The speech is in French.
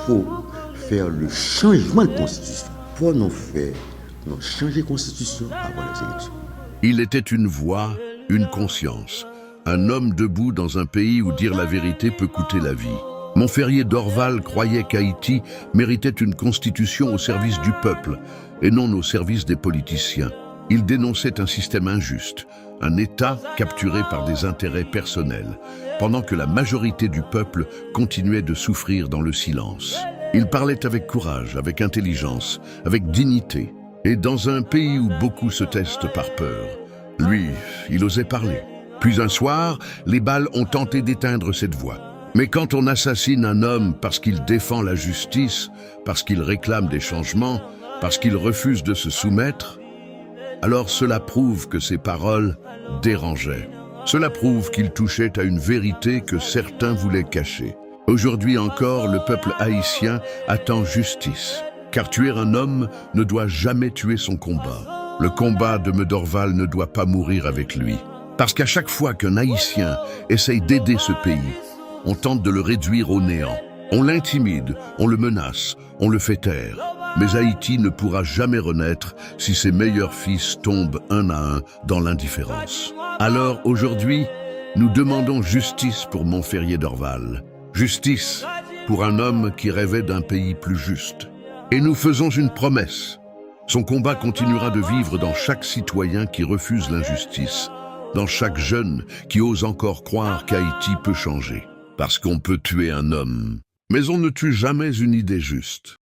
faut faire le changement de constitution. Pour nous faire, nous changer de constitution avant les élections. Il était une voix, une conscience. Un homme debout dans un pays où dire la vérité peut coûter la vie. Montferrier d'Orval croyait qu'Haïti méritait une constitution au service du peuple et non au service des politiciens. Il dénonçait un système injuste, un État capturé par des intérêts personnels, pendant que la majorité du peuple continuait de souffrir dans le silence. Il parlait avec courage, avec intelligence, avec dignité. Et dans un pays où beaucoup se taisent par peur, lui, il osait parler. Puis un soir, les balles ont tenté d'éteindre cette voix. Mais quand on assassine un homme parce qu'il défend la justice, parce qu'il réclame des changements, parce qu'il refuse de se soumettre, alors cela prouve que ses paroles dérangeaient. Cela prouve qu'il touchait à une vérité que certains voulaient cacher. Aujourd'hui encore, le peuple haïtien attend justice. Car tuer un homme ne doit jamais tuer son combat. Le combat de Dorval ne doit pas mourir avec lui. Parce qu'à chaque fois qu'un Haïtien essaye d'aider ce pays, on tente de le réduire au néant. On l'intimide, on le menace, on le fait taire. Mais Haïti ne pourra jamais renaître si ses meilleurs fils tombent un à un dans l'indifférence. Alors aujourd'hui, nous demandons justice pour Montferrier d'Orval. Justice pour un homme qui rêvait d'un pays plus juste. Et nous faisons une promesse. Son combat continuera de vivre dans chaque citoyen qui refuse l'injustice, dans chaque jeune qui ose encore croire qu'Haïti peut changer. Parce qu'on peut tuer un homme, mais on ne tue jamais une idée juste.